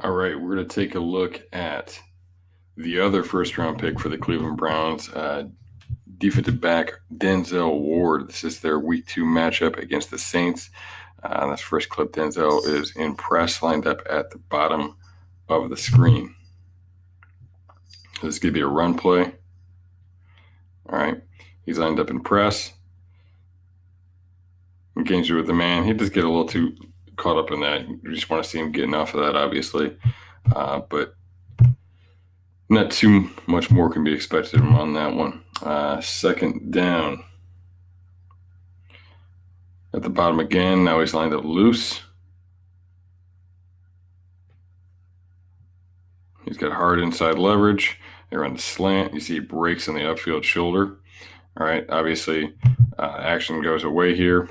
All right, we're going to take a look at the other first-round pick for the Cleveland Browns, defensive back Denzel Ward. This is their Week 2 matchup against the Saints. This first clip, Denzel is in press, lined up at the bottom of the screen. This is going to be a run play. All right, he's lined up in press. Engaged with the man. He just get a little too caught up in that. You just want to see him getting off of that, obviously. But not too much more can be expected of him on that one. Second down. At the bottom again. Now he's lined up loose. He's got hard inside leverage. They run the slant. You see he breaks on the upfield shoulder. All right, obviously action goes away here.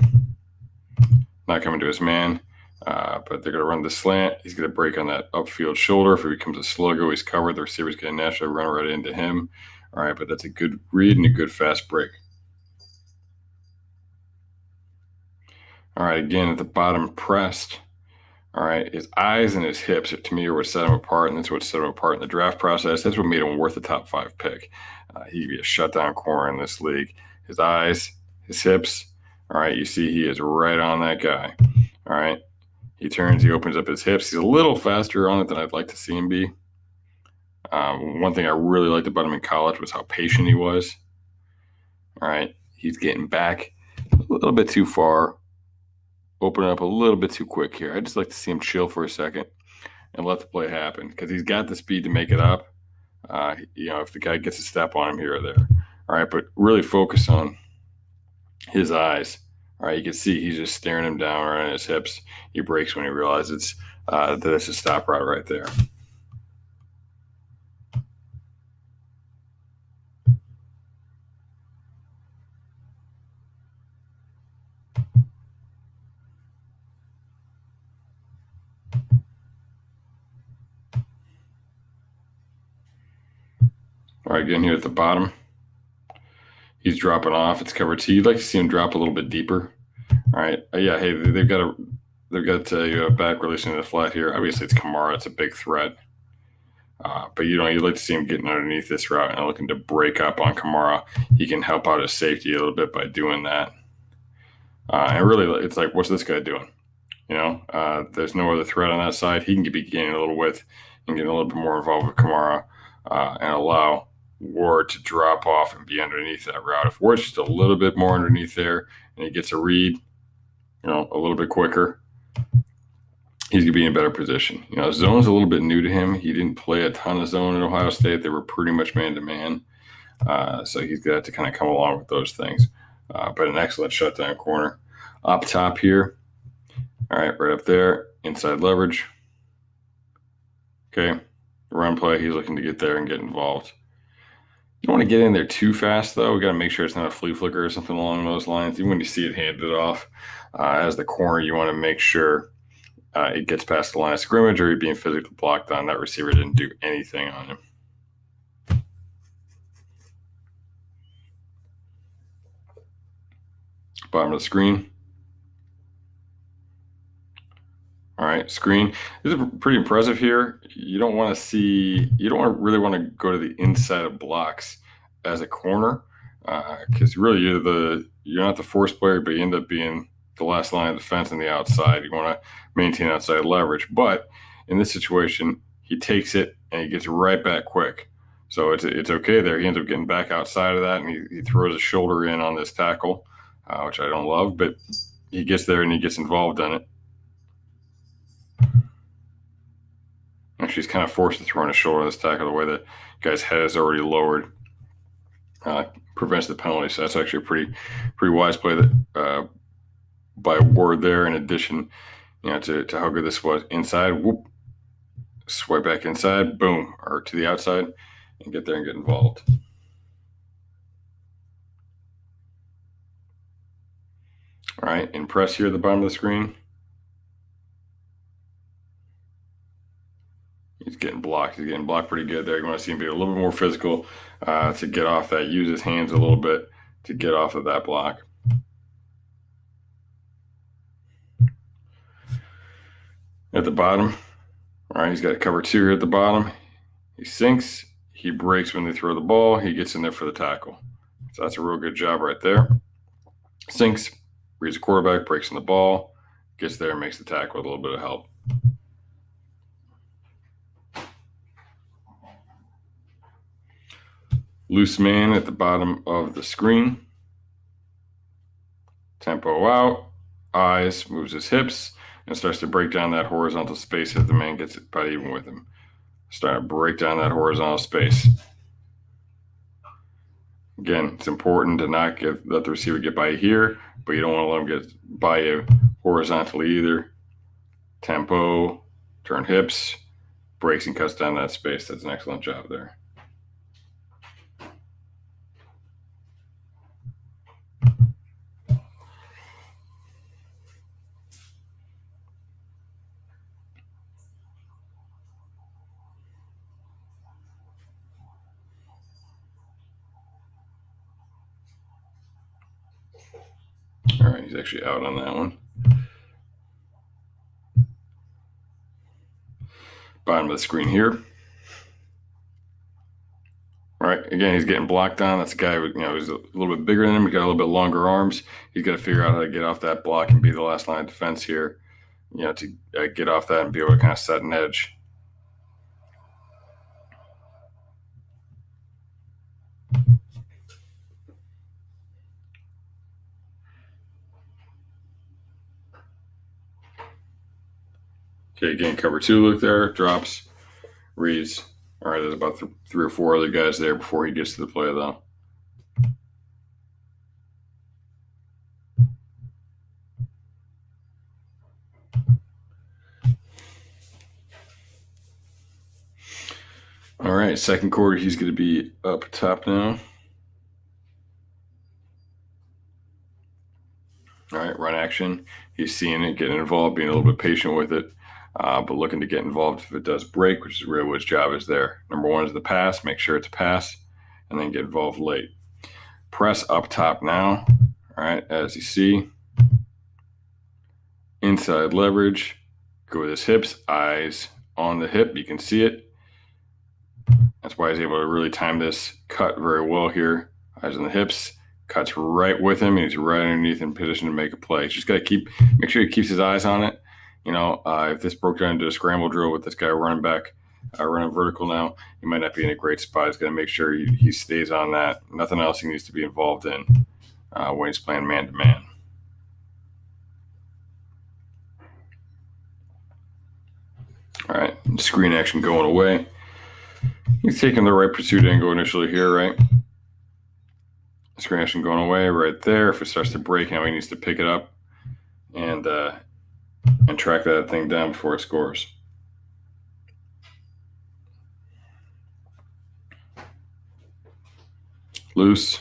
Not coming to his man. But they're going to run the slant. He's going to break on that upfield shoulder. If he becomes a sluggo, he's covered. The receiver's going to naturally run right into him. All right, but that's a good read and a good fast break. All right, again at the bottom, pressed. All right, his eyes and his hips, to me, are what set him apart, and that's what set him apart in the draft process. That's what made him worth the top 5 pick. He could be a shutdown corner in this league. His eyes, his hips. All right, you see he is right on that guy. All right. He turns, he opens up his hips. He's a little faster on it than I'd like to see him be. One thing I really liked about him in college was how patient he was. All right, he's getting back a little bit too far, opening up a little bit too quick here. I'd just like to see him chill for a second and let the play happen because he's got the speed to make it up. If the guy gets a step on him here or there. All right, but really focus on his eyes. All right, you can see he's just staring him down right on his hips. He breaks when he realizes that it's a stop route right there. All right, again here at the bottom. He's dropping off. It's cover T. You'd like to see him drop a little bit deeper. All right. Yeah, hey, they've got a back releasing the flat here. Obviously, it's Kamara. It's a big threat. But you'd like to see him getting underneath this route and looking to break up on Kamara. He can help out his safety a little bit by doing that. And really, it's like, what's this guy doing? There's no other threat on that side. He can be gaining a little width and getting a little bit more involved with Kamara and allow Ward to drop off and be underneath that route. If Ward's just a little bit more underneath there and he gets a read, a little bit quicker, he's going to be in a better position. Zone's a little bit new to him. He didn't play a ton of zone in Ohio State. They were pretty much man-to-man. So he's got to kind of come along with those things. But an excellent shutdown corner. Up top here. All right, right up there. Inside leverage. Okay. Run play. He's looking to get there and get involved. You don't want to get in there too fast, though. We got to make sure it's not a flea flicker or something along those lines. Even when you see it handed off as the corner, you want to make sure it gets past the line of scrimmage or you're being physically blocked on. That receiver didn't do anything on him. Bottom of the screen. All right, screen. This is pretty impressive here. You don't really want to go to the inside of blocks as a corner because really you're not the force player, but you end up being the last line of defense on the outside. You want to maintain outside leverage. But in this situation, he takes it and he gets right back quick. So it's okay there. He ends up getting back outside of that and he throws his shoulder in on this tackle, which I don't love, but he gets there and he gets involved in it. Actually, he's kind of forced to throw on his shoulder this tackle the way the guy's head is already lowered. Prevents the penalty. So that's actually a pretty wise play that by Ward there. In addition, to how good this was inside. Whoop, swipe back inside. Boom, or to the outside, and get there and get involved. All right, in press here at the bottom of the screen. He's getting blocked. He's getting blocked pretty good there. You want to see him be a little bit more physical to get off that. Use his hands a little bit to get off of that block. At the bottom, All right, he's got cover 2 here at the bottom. He sinks. He breaks when they throw the ball. He gets in there for the tackle. So that's a real good job right there. Sinks, reads the quarterback, breaks on the ball, gets there and makes the tackle with a little bit of help. Loose man at the bottom of the screen. Tempo out. Eyes, moves his hips, and starts to break down that horizontal space as the man gets it about even with him. Starting to break down that horizontal space. Again, it's important to not let the receiver get by you here, but you don't want to let him get by you horizontally either. Tempo, turn hips, breaks and cuts down that space. That's an excellent job there. All right, he's actually out on that one. Bottom of the screen here. All right, again, he's getting blocked on. That's a guy who, he's a little bit bigger than him. He's got a little bit longer arms. He's got to figure out how to get off that block and be the last line of defense here, to get off that and be able to kind of set an edge. Okay, again, cover 2 look there, drops, reads. All right, there's about 3 or 4 other guys there before he gets to the play, though. All right, second quarter, he's going to be up top now. All right, run action. He's seeing it, getting involved, being a little bit patient with it, but looking to get involved if it does break, which is really what his job is there. Number 1 is the pass. Make sure it's a pass, and then get involved late. Press up top now. All right, as you see. Inside leverage. Go with his hips. Eyes on the hip. You can see it. That's why he's able to really time this cut very well here. Eyes on the hips. Cuts right with him, and he's right underneath in position to make a play. He's just got to make sure he keeps his eyes on it. If this broke down into a scramble drill with this guy running back, running vertical now, he might not be in a great spot. He's got to make sure he stays on that. Nothing else he needs to be involved in when he's playing man-to-man. All right, screen action going away. He's taking the right pursuit angle initially here, right? Screen action going away right there. If it starts to break, now he needs to pick it up and track that thing down before it scores. Loose.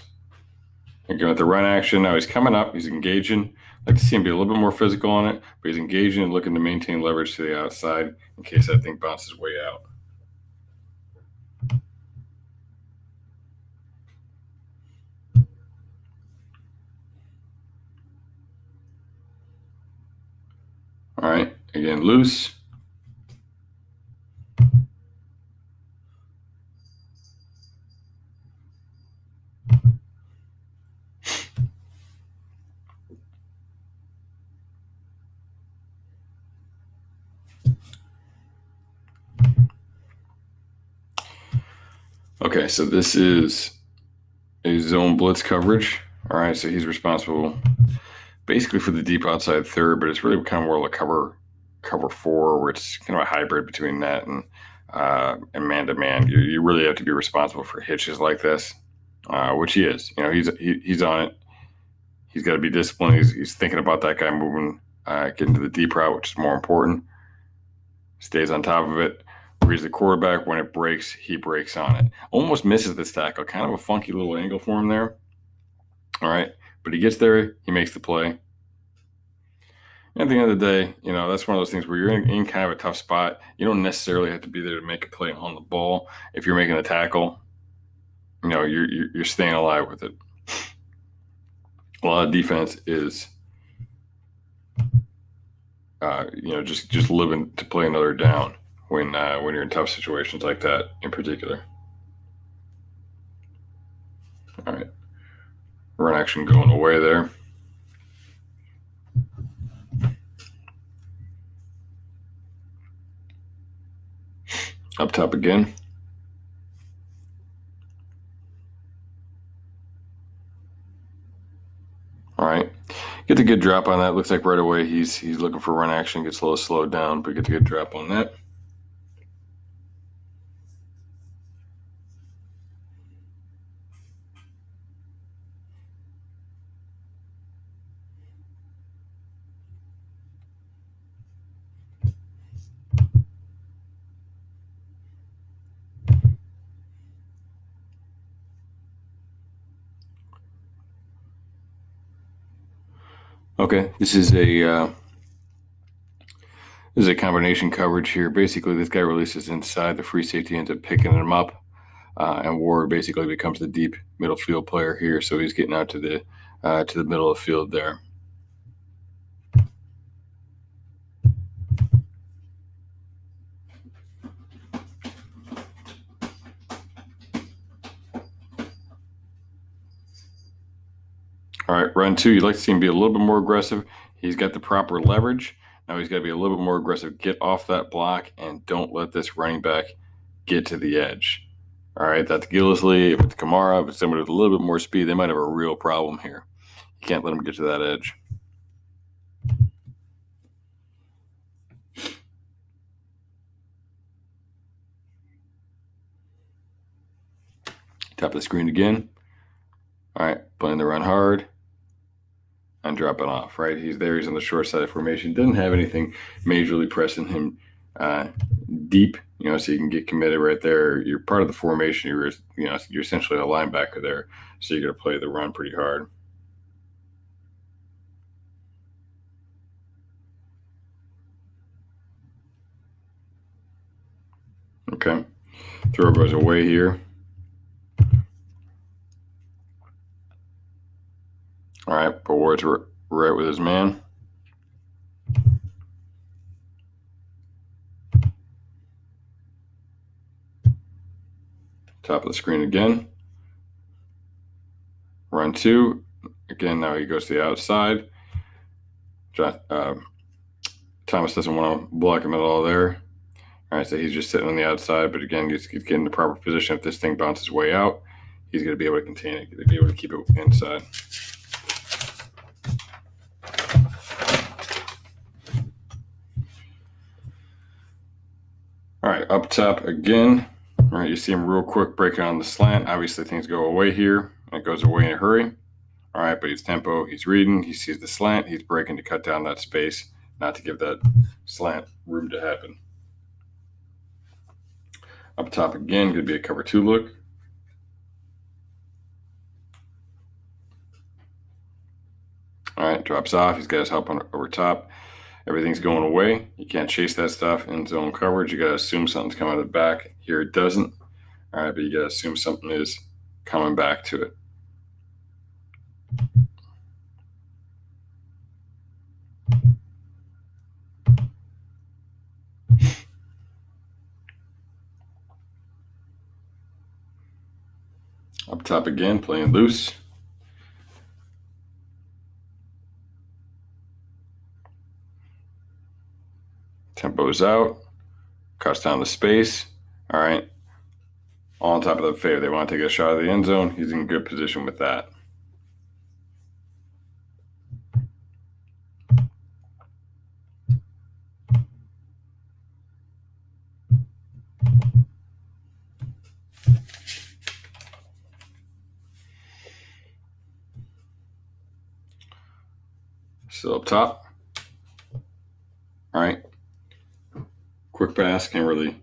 Again with the run action. Now he's coming up. He's engaging. I'd like to see him be a little bit more physical on it, but he's engaging and looking to maintain leverage to the outside in case that thing bounces way out. All right, again, loose. Okay, so this is a zone blitz coverage. All right, so he's responsible basically for the deep outside third, but it's really kind of more like cover 4, where it's kind of a hybrid between that and man-to-man. You really have to be responsible for hitches like this, which he is. He's on it. He's got to be disciplined. He's thinking about that guy moving, getting to the deep route, which is more important. Stays on top of it. Reads the quarterback. When it breaks, he breaks on it. Almost misses this tackle. Kind of a funky little angle for him there. All right. But he gets there. He makes the play. At the end of the day, that's one of those things where you're in kind of a tough spot. You don't necessarily have to be there to make a play on the ball. If you're making a tackle, you're staying alive with it. A lot of defense is, just living to play another down. when you're in tough situations like that in particular. All right, run action going away there. Up top again. All right, get the good drop on that. Looks like right away he's looking for run action. Gets a little slowed down, but get the good drop on that. Okay, this is a combination coverage here. Basically, this guy releases inside. The free safety ends up picking him up, and Ward basically becomes the deep middle field player here. So he's getting out to the middle of the field there. All right, run two. You'd like to see him be a little bit more aggressive. He's got the proper leverage. Now he's got to be a little bit more aggressive. Get off that block and don't let this running back get to the edge. All right, that's Gillisley. If it's Kamara, if it's somebody with a little bit more speed, they might have a real problem here. You can't let them get to that edge. Top of the screen again. All right, playing the run hard and dropping off, right? He's there. He's on the short side of formation. Doesn't have anything majorly pressing him deep, so you can get committed right there. You're part of the formation. You're essentially a linebacker there, so you're going to play the run pretty hard. Okay, throw goes away here. All right, but Ward's right with his man. Top of the screen again. Run two. Again, now he goes to the outside. Thomas doesn't want to block him at all there. All right, so he's just sitting on the outside, but again, he's getting the proper position. If this thing bounces way out, he's going to be able to contain it, to be able to keep it inside. All right, up top again. All right, you see him real quick breaking on the slant. Obviously, things go away here. It goes away in a hurry. All right, but he's tempo. He's reading. He sees the slant. He's breaking to cut down that space, not to give that slant room to happen. Up top again, could be a cover two look. All right, drops off. He's got his help over top. Everything's going away. You can't chase that stuff in zone coverage. You got to assume something's coming out of the back. Here it doesn't. All right, but you got to assume something is coming back to it. Up top again, playing loose. Tempo's out. Cuts down the space. All right. All on top of the fade. They want to take a shot at the end zone. He's in good position with that. Still up top. All right. Quick pass, can't really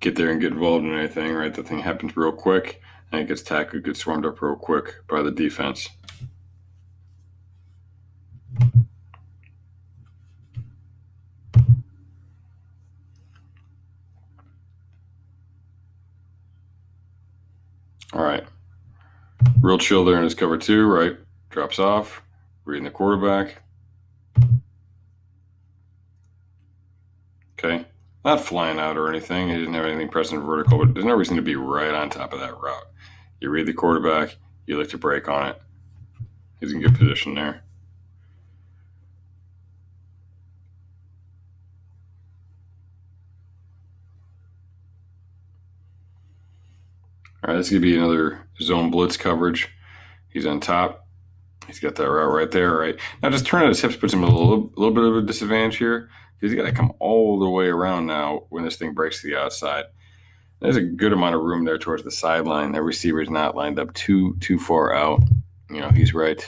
get there and get involved in anything, right? The thing happens real quick, and it gets tackled, gets swarmed up real quick by the defense. All right. Real chill there in his cover two, right? Drops off, reading the quarterback. Okay. Not flying out or anything. He didn't have anything pressing vertical, but there's no reason to be right on top of that route. You read the quarterback, you look to break on it. He's in good position there. All right, this is going to be another zone blitz coverage. He's on top. He's got that route right there, right? Now just turning his hips puts him in a little bit of a disadvantage here because he's got to come all the way around now when this thing breaks to the outside. There's a good amount of room there towards the sideline. That receiver's not lined up too far out. He's right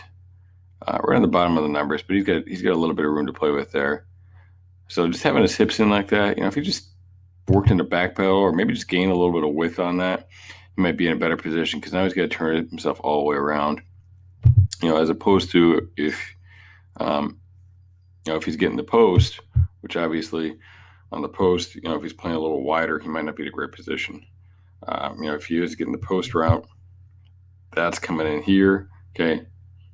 on the bottom of the numbers, but he's got a little bit of room to play with there. So just having his hips in like that, if he just worked into back pedal or maybe just gain a little bit of width on that, he might be in a better position because now he's got to turn himself all the way around. As opposed to if he's getting the post, which obviously on the post, if he's playing a little wider, he might not be in a great position. If he is getting the post route, that's coming in here. Okay,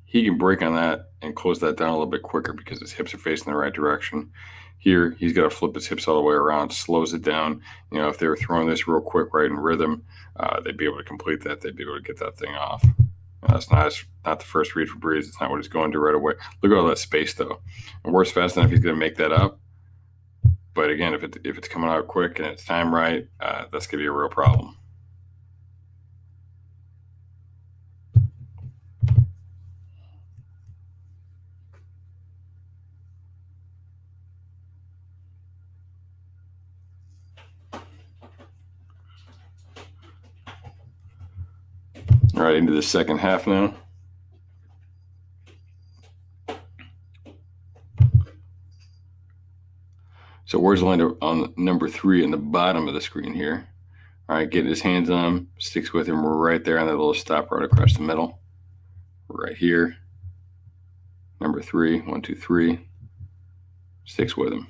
he can break on that and close that down a little bit quicker because his hips are facing the right direction. Here, he's got to flip his hips all the way around, slows it down. If they were throwing this real quick, right in rhythm, they'd be able to complete that. They'd be able to get that thing off. That's not the first read for Breeze. It's not what he's going to right away. Look at all that space, though. And worse fast enough, he's going to make that up. But again, if it's coming out quick and it's time right, that's going to be a real problem. All right, into the second half now. So Ward's lined up on number 3 in the bottom of the screen here. All right, getting his hands on him, sticks with him right there on that little stop right across the middle. Right here. Number 3, 1, 2, 3. Sticks with him.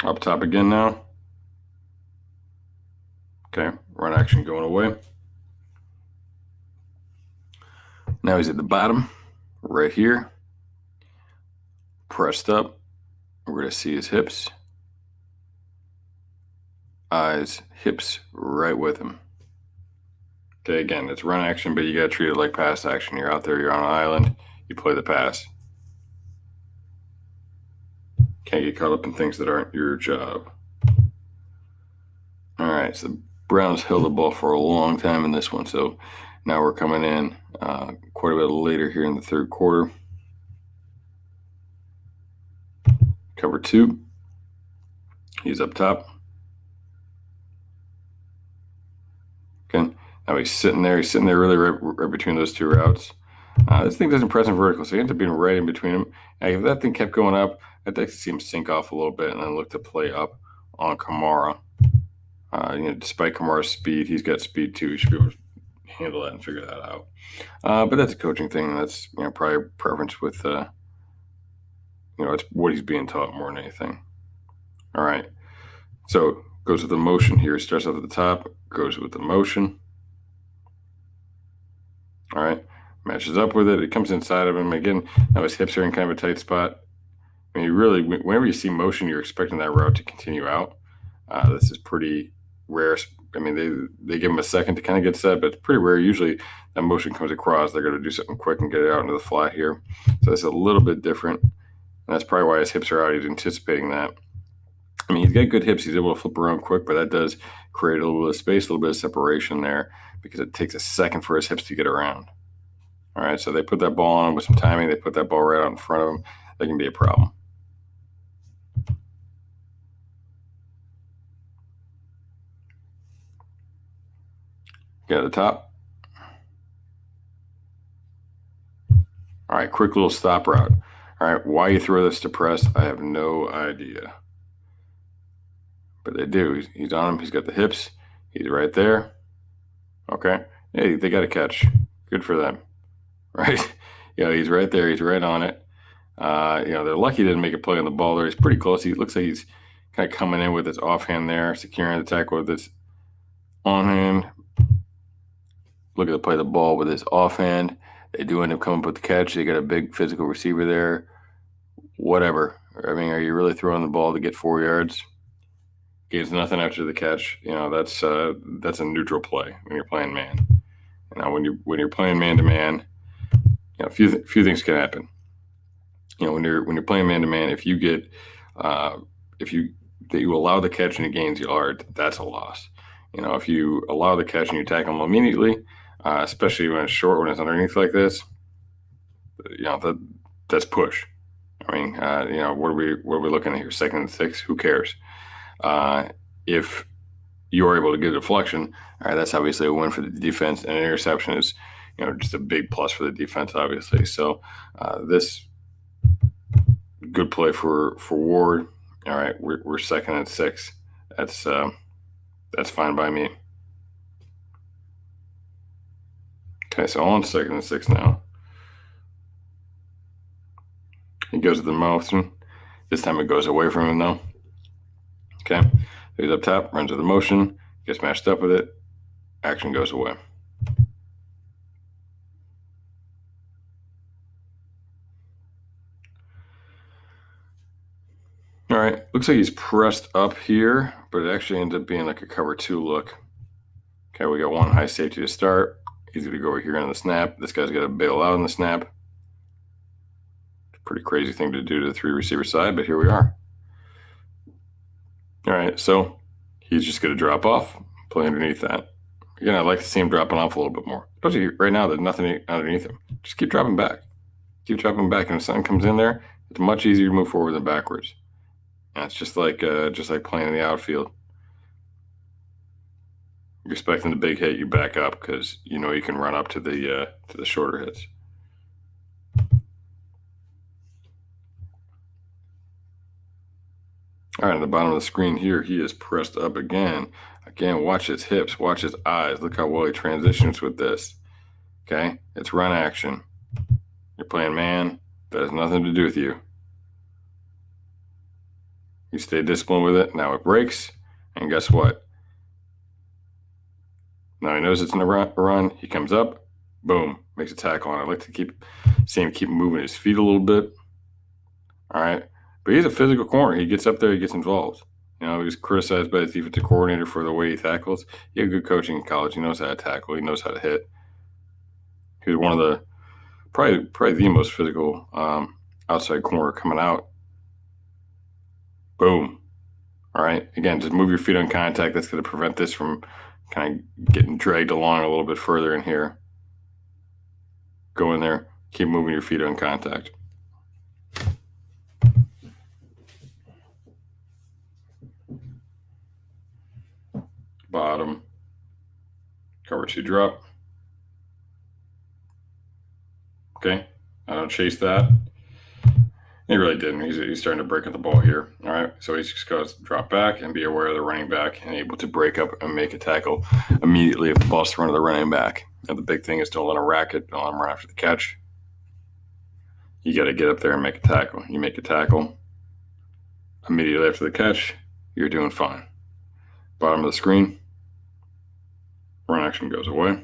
Up top again now. Okay, run action going away. Now he's at the bottom, right here. Pressed up. We're going to see his hips. Eyes, hips right with him. Okay, again, it's run action, but you got to treat it like pass action. You're out there, you're on an island, you play the pass. Can't get caught up in things that aren't your job. All right, so the Browns held the ball for a long time in this one, so now we're coming in quite a bit later here in the third quarter. Cover 2. He's up top. Okay, now he's sitting there. He's sitting there really right between those two routes. This thing doesn't press in vertical, so he ends up being right in between them. And if that thing kept going up, I'd like to see him sink off a little bit and then look to play up on Kamara. Despite Kamara's speed, he's got speed too. He should be able to handle that and figure that out. But that's a coaching thing. That's probably a preference with it's what he's being taught more than anything. All right. So goes with the motion here. Starts off at the top, goes with the motion. All right. Matches up with it. It comes inside of him. Again, now his hips are in kind of a tight spot. I mean, really, whenever you see motion, you're expecting that route to continue out. This is pretty rare. I mean, they give him a second to kind of get set, but it's pretty rare. Usually that motion comes across. They're going to do something quick and get it out into the flat here. So it's a little bit different. And that's probably why his hips are out. He's anticipating that. I mean, he's got good hips. He's able to flip around quick, but that does create a little bit of space, a little bit of separation there because it takes a second for his hips to get around. All right, so they put that ball on him with some timing. They put that ball right out in front of him. That can be a problem. Get at the top. All right, quick little stop route. All right, why you throw this to press, I have no idea. But they do. He's on him. He's got the hips. He's right there. Okay. Hey, they got a catch. Good for them. Right? He's right there. He's right on it. They're lucky he didn't make a play on the ball there. He's pretty close. He looks like he's kind of coming in with his offhand there, securing the tackle with his on hand. Look at the play of the ball with his offhand. They do end up coming up with the catch. They got a big physical receiver there. Whatever. I mean, are you really throwing the ball to get 4 yards? Gains nothing after the catch. That's a neutral play when you're playing man. When you're playing man to man, a few things can happen. When you're playing man to man, if you get if you that you allow the catch and it gains yard, that's a loss. If you allow the catch and you tackle them immediately, especially when it's short, when it's underneath like this, that's push. I mean, what are we looking at here? 2nd and 6. Who cares? If you are able to get a deflection, all right, that's obviously a win for the defense, and an interception is, just a big plus for the defense, obviously. So this good play for Ward. All right, we're 2nd and 6. That's fine by me. Okay, so on 2nd and 6 now. He goes to the motion. This time it goes away from him though. Okay, he's up top, runs to the motion, gets matched up with it. Action goes away. All right, looks like he's pressed up here, but it actually ends up being like a cover 2 look. Okay, we got one high safety to start. He's going to go over here on the snap. This guy's got to bail out on the snap. It's a pretty crazy thing to do to the 3 receiver side, but here we are. All right, so he's just going to drop off, play underneath that. Again, I'd like to see him dropping off a little bit more. Especially right now, there's nothing underneath him. Just keep dropping back. Keep dropping back, and if something comes in there, it's much easier to move forward than backwards. And it's just like playing in the outfield. You're expecting the big hit, you back up because you can run up to the shorter hits. All right, on the bottom of the screen here, he is pressed up again. Again, watch his hips, watch his eyes. Look how well he transitions with this. Okay, it's run action. You're playing man. That has nothing to do with you. You stay disciplined with it. Now it breaks, and guess what? Now he knows it's in a run. He comes up, boom, makes a tackle on it. I like to see him keep moving his feet a little bit. All right, but he's a physical corner. He gets up there, he gets involved. He was criticized by his defensive coordinator for the way he tackles. He had good coaching in college. He knows how to tackle. He knows how to hit. He was one of the probably the most physical outside corner coming out. Boom. All right. Again, just move your feet on contact. That's going to prevent this from kind of getting dragged along a little bit further in here. Go in there. Keep moving your feet on contact. Bottom. Cover 2 drop. Okay. I don't chase that. He really didn't. He's starting to break up the ball here. All right. So he's just going to drop back and be aware of the running back and able to break up and make a tackle immediately if the ball's thrown to the running back. Now, the big thing is don't let him rack it. Don't let him run after the catch. You got to get up there and make a tackle. You make a tackle immediately after the catch, you're doing fine. Bottom of the screen, run action goes away.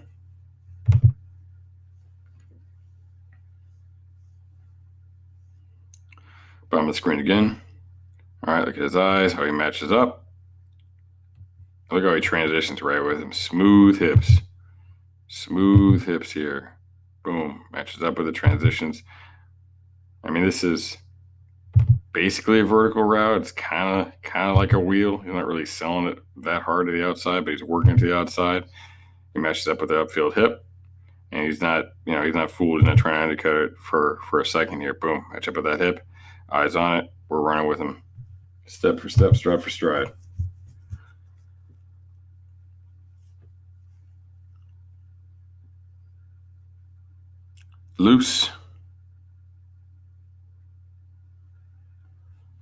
Bottom of the screen again. All right, look at his eyes, how he matches up. Look how he transitions right with him. Smooth hips. Smooth hips here. Boom, matches up with the transitions. I mean, this is basically a vertical route. It's kind of like a wheel. He's not really selling it that hard to the outside, but he's working to the outside. He matches up with the upfield hip, and he's not fooled. He's not trying to undercut it for a second here. Boom, match up with that hip. Eyes on it. We're running with him. Step for step, stride for stride. Loose.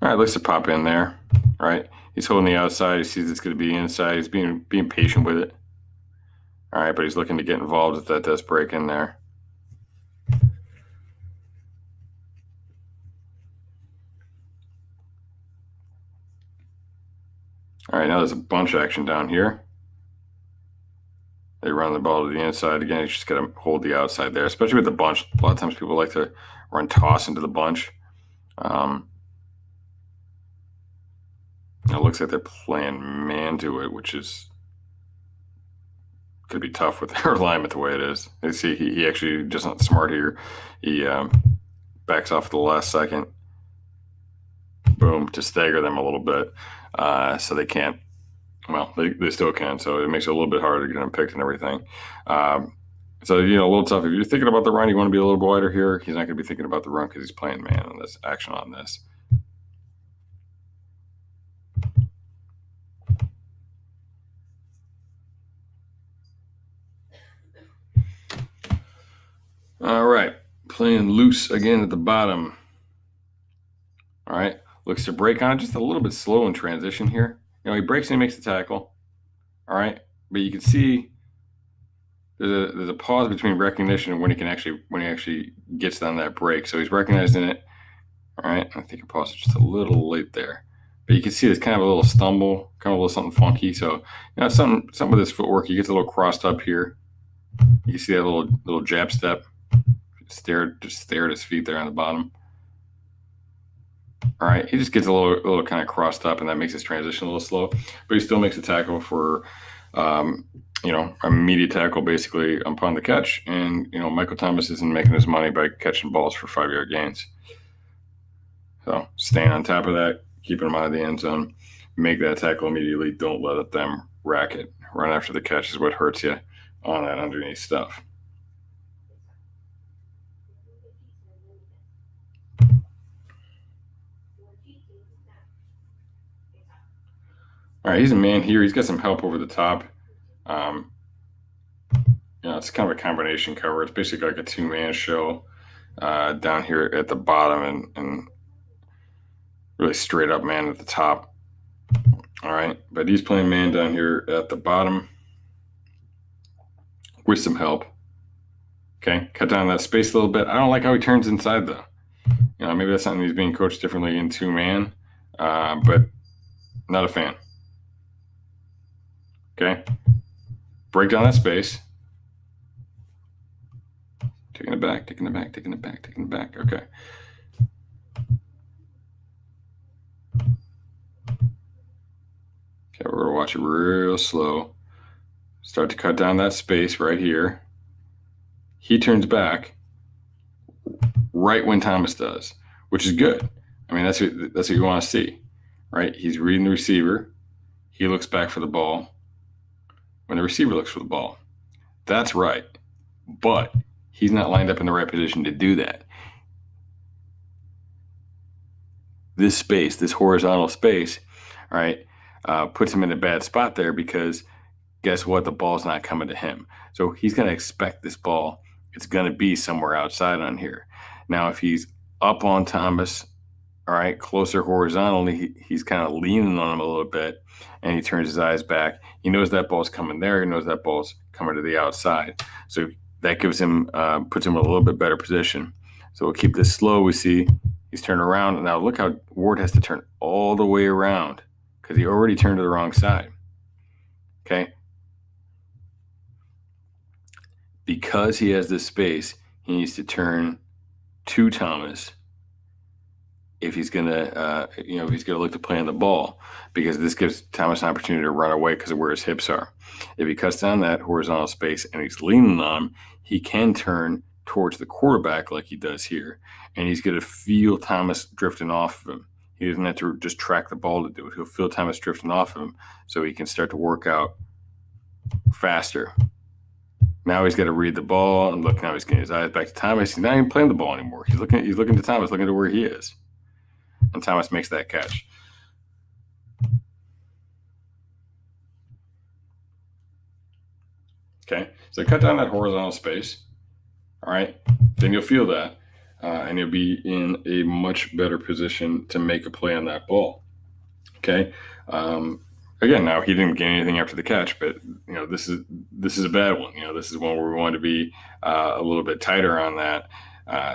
All right, looks to pop in there. All right, he's holding the outside. He sees it's going to be inside. He's being patient with it. All right, but he's looking to get involved if that does break in there. All right, now there's a bunch action down here. They run the ball to the inside. Again, you just got to hold the outside there, especially with the bunch. A lot of times people like to run toss into the bunch. It looks like they're playing man to it, which is going to be tough with their alignment the way it is. You see, he actually just not smart here. He backs off at the last second. Boom, to stagger them a little bit. So they can't. Well, they still can. So it makes it a little bit harder to get them picked and everything. So, a little tough. If you're thinking about the run, you want to be a little wider here. He's not going to be thinking about the run because he's playing man on this action on this. All right. Playing loose again at the bottom. All right. Looks to break on it just a little bit slow in transition here. He breaks and he makes the tackle. All right. But you can see there's a pause between recognition and when he actually gets on that break. So he's recognizing it. All right. I think I paused it just a little late there. But you can see there's kind of a little stumble, kind of a little something funky. So, some of this footwork, he gets a little crossed up here. You can see that little jab step. Stare at his feet there on the bottom. All right, he just gets a little kind of crossed up, and that makes his transition a little slow. But he still makes a tackle for, immediate tackle basically upon the catch. And Michael Thomas isn't making his money by catching balls for 5-yard gains. So staying on top of that, keeping him out of the end zone, make that tackle immediately. Don't let them rack it. Run after the catch is what hurts you on that underneath stuff. All right, he's a man here. He's got some help over the top. It's kind of a combination cover. It's basically like a two-man show down here at the bottom and really straight up man at the top. All right, but he's playing man down here at the bottom with some help. Okay, cut down that space a little bit. I don't like how he turns inside though. Maybe that's something he's being coached differently in two-man, but not a fan. Okay, break down that space. Taking it back. Okay. Okay, we're going to watch it real slow. Start to cut down that space right here. He turns back right when Thomas does, which is good. I mean, that's what you want to see, right? He's reading the receiver. He looks back for the ball when the receiver looks for the ball. That's right. But he's not lined up in the right position to do that. This space, this horizontal space, all right, puts him in a bad spot there because guess what? The ball's not coming to him. So he's going to expect this ball. It's going to be somewhere outside on here. Now, if he's up on Thomas, all right, closer horizontally, he's kind of leaning on him a little bit, and he turns his eyes back. He knows that ball's coming there. He knows that ball's coming to the outside. So that gives him, puts him in a little bit better position. So we'll keep this slow. We see he's turned around. And now look how Ward has to turn all the way around because he already turned to the wrong side. Okay. Because he has this space, he needs to turn to Thomas if he's gonna, if he's gonna look to play on the ball, because this gives Thomas an opportunity to run away because of where his hips are. If he cuts down that horizontal space and he's leaning on him, he can turn towards the quarterback like he does here, and he's gonna feel Thomas drifting off of him. He doesn't have to just track the ball to do it. He'll feel Thomas drifting off of him, so he can start to work out faster. Now he's got to read the ball and look. Now he's getting his eyes back to Thomas. He's not even playing the ball anymore. He's looking to Thomas, looking to where he is. And Thomas makes that catch. Okay, so cut down that horizontal space. All right, then you'll feel that, and you'll be in a much better position to make a play on that ball. Okay. Again, now he didn't gain anything after the catch, but this is a bad one. This is one where we want to be a little bit tighter on that.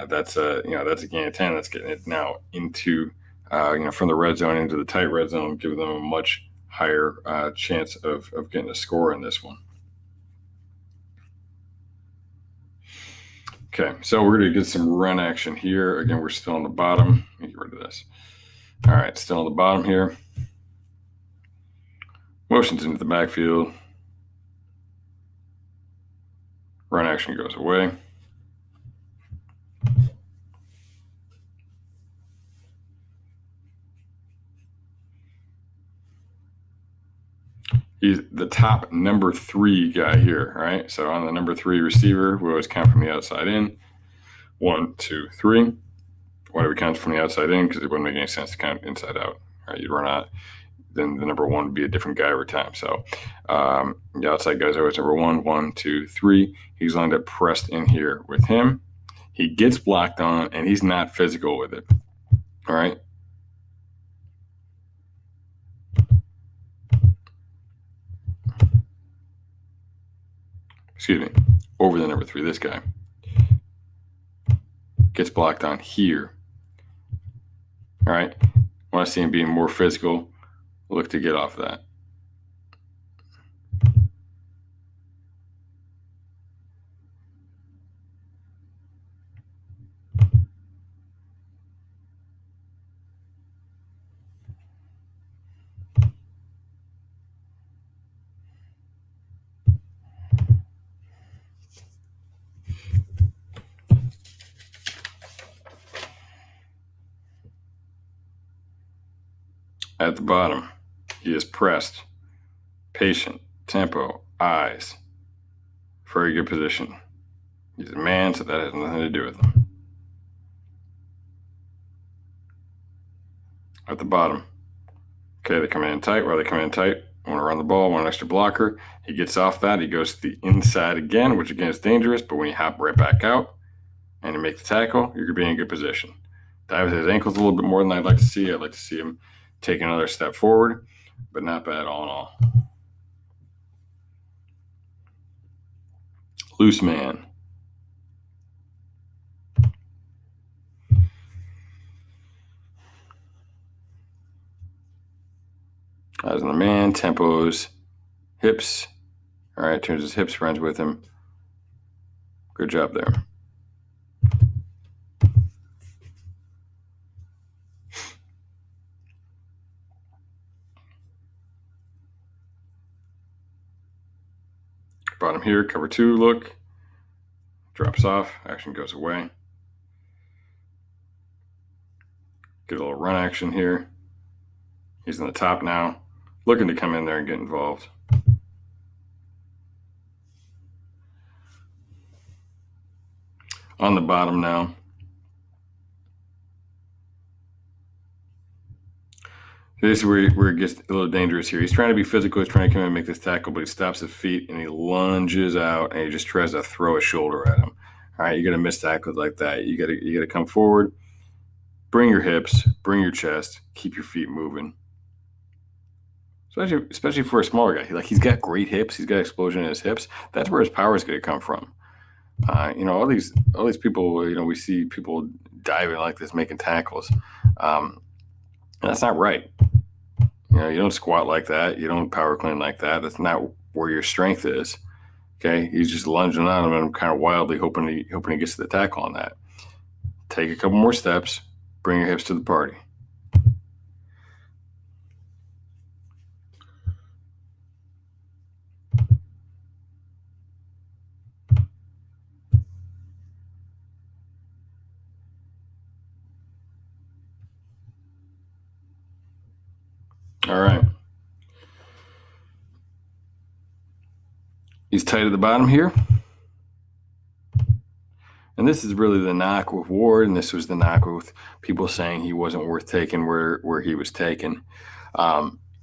That's a gain of 10. That's getting it now into from the red zone into the tight red zone, giving them a much higher chance of getting a score in this one. Okay, so we're going to get some run action here. Again, we're still on the bottom. Let me get rid of this. All right, still on the bottom here. Motions into the backfield. Run action goes away. He's the top number 3 guy here, right? So on the number 3 receiver, we always count from the outside in. 1, 2, 3. Why do we count from the outside in? Because it wouldn't make any sense to count inside out. Right? You'd run out. Then the number 1 would be a different guy every time. So the outside guy's always number 1, 1, 2, 3. He's lined up pressed in here with him. He gets blocked on, and he's not physical with it. All right. Excuse me. Over the number 3, this guy gets blocked on here. All right. Want to see him being more physical. Look to get off of that. At the bottom, he is pressed, patient, tempo, eyes. Very good position. He's a man, so that has nothing to do with him. At the bottom, okay, they come in tight. Where they come in tight, want to run the ball, want an extra blocker. He gets off that. He goes to the inside again, which again is dangerous, but when you hop right back out and you make the tackle, you're going to be in a good position. Dives his ankles a little bit more than I'd like to see. I'd like to see him take another step forward, but not bad all in all. Loose man. Eyes on the man, tempos, hips. All right, turns his hips, runs with him. Good job there. Bottom here, cover 2, look. Drops off, action goes away. Get a little run action here. He's on the top now, looking to come in there and get involved. On the bottom now. This is where it gets a little dangerous here. He's trying to be physical. He's trying to come in and make this tackle, but he stops his feet and he lunges out and he just tries to throw a shoulder at him. All right, you're gonna miss tackles like that. You gotta come forward, bring your hips, bring your chest, keep your feet moving. Especially for a smaller guy. He's got great hips. He's got explosion in his hips. That's where his power is going to come from. All these people. We see people diving like this, making tackles. That's not right. You don't squat like that. You don't power clean like that. That's not where your strength is. Okay, he's just lunging on him and kind of wildly hoping he gets to the tackle on that. Take a couple more steps. Bring your hips to the party. All right. He's tight at the bottom here. And this is really the knock with Ward, and this was the knock with people saying he wasn't worth taking where he was taken.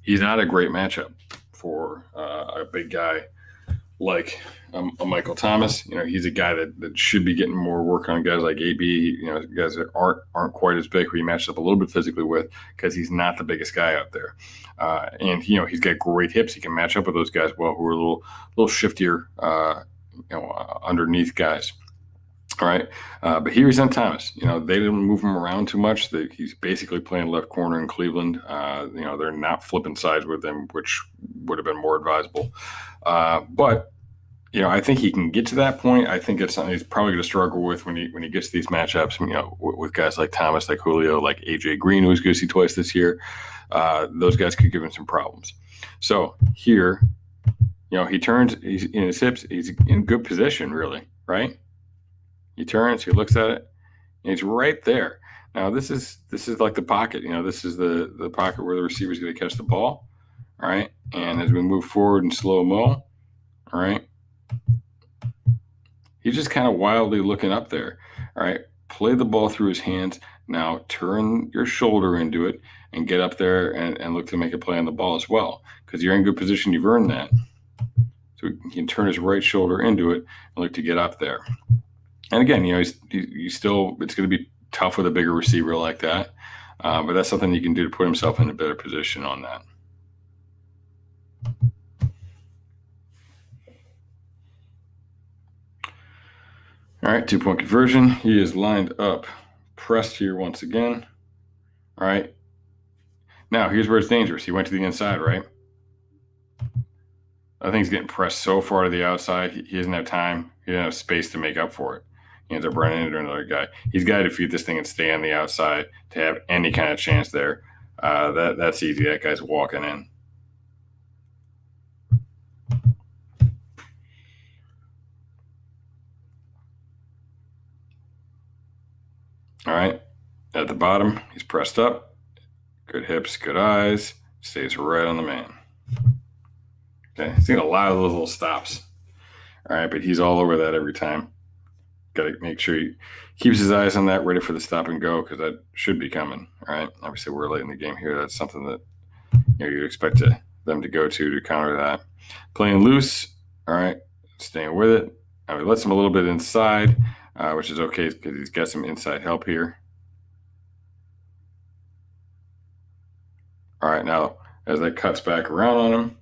He's not a great matchup for a big guy like a Michael Thomas. He's a guy that should be getting more work on guys like AB. Guys that aren't quite as big, who he matches up a little bit physically with, because he's not the biggest guy out there. And he's got great hips. He can match up with those guys well, who are a little shiftier, underneath guys. All right, but here he's on Thomas. They didn't move him around too much. He's basically playing left corner in Cleveland. They're not flipping sides with him, which would have been more advisable. But I think he can get to that point. I think it's something he's probably going to struggle with when he gets to these matchups. With guys like Thomas, like Julio, like AJ Green, who's going to see twice this year. Those guys could give him some problems. So here, he turns. He's in his hips. He's in good position, really, right? He turns. He looks at it, and he's right there. Now this is like the pocket. This is the pocket where the receiver's going to catch the ball. All right, and as we move forward in slow mo, all right. He's just kind of wildly looking up there. All right, play the ball through his hands. Now turn your shoulder into it and get up there and look to make a play on the ball as well, because you're in good position. You've earned that. So he can turn his right shoulder into it and look to get up there. And again, he's still, it's going to be tough with a bigger receiver like that. But that's something he can do to put himself in a better position on that. All right, 2-point conversion. He is lined up, pressed here once again. All right. Now, here's where it's dangerous. He went to the inside, right? I think he's getting pressed so far to the outside. He doesn't have time. He doesn't have space to make up for it. He ends up running into another guy. He's got to defeat this thing and stay on the outside to have any kind of chance there. That's easy. That guy's walking in. All right, at the bottom, he's pressed up. Good hips, good eyes. Stays right on the man. Okay, he's got a lot of those little stops. All right, but he's all over that every time. Got to make sure he keeps his eyes on that, ready for the stop and go, because that should be coming. All right, obviously we're late in the game here. That's something that you'd expect them to go to counter that. Playing loose. All right, staying with it. He lets him a little bit inside, which is okay because he's got some inside help here. All right, now as that cuts back around on him.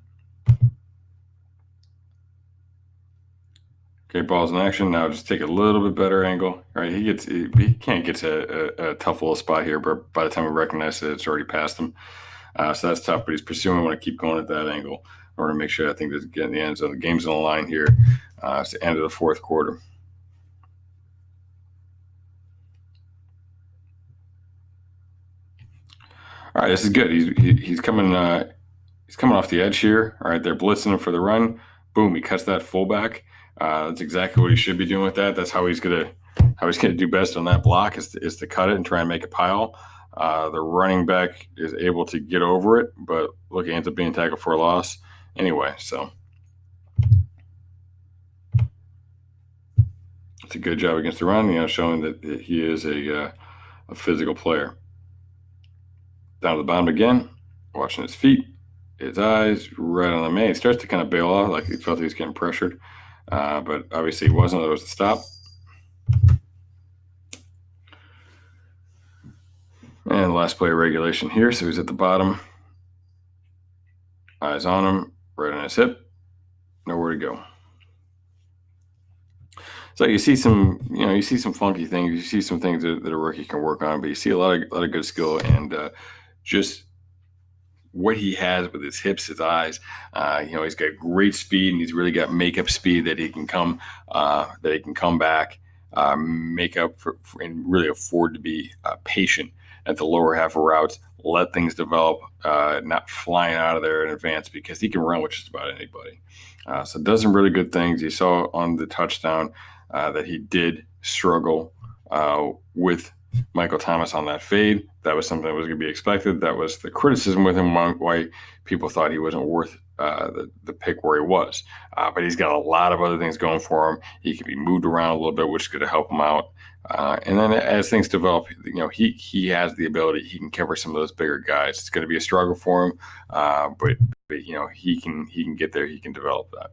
Okay, ball's in action. Now just take a little bit better angle. All right, he can't get to a tough little spot here, but by the time we recognize that it's already past him. So that's tough, but he's pursuing. I want to keep going at that angle in order to make sure I think that getting the end zone. The game's on the line here. It's the end of the fourth quarter. All right, this is good. He's coming off the edge here. All right, they're blitzing him for the run. Boom, he cuts that fullback. That's exactly what he should be doing with that. That's how he's gonna do best on that block is to cut it and try and make a pile. The running back is able to get over it, but look, he ends up being tackled for a loss anyway. So it's a good job against the run, showing that he is a physical player. Down to the bottom again, watching his feet, his eyes, right on the man. He starts to kind of bail off, like he felt he was getting pressured, but obviously he wasn't. There was a stop. And last play of regulation here, so he's at the bottom. Eyes on him, right on his hip, nowhere to go. So you see some funky things. You see some things that a rookie can work on, but you see a lot of good skill and just what he has with his hips, his eyes. He's got great speed, and he's really got makeup speed that he can come back, make up for and really afford to be patient at the lower half of routes. Let things develop, not flying out of there in advance, because he can run with just about anybody. So does some really good things. You saw on the touchdown that he did struggle with Michael Thomas on that fade. That was something that was going to be expected. That was the criticism with him, why people thought he wasn't worth the pick where he was. But he's got a lot of other things going for him. He can be moved around a little bit, which is going to help him out. And then as things develop, he has the ability. He can cover some of those bigger guys. It's going to be a struggle for him, but he can get there. He can develop that.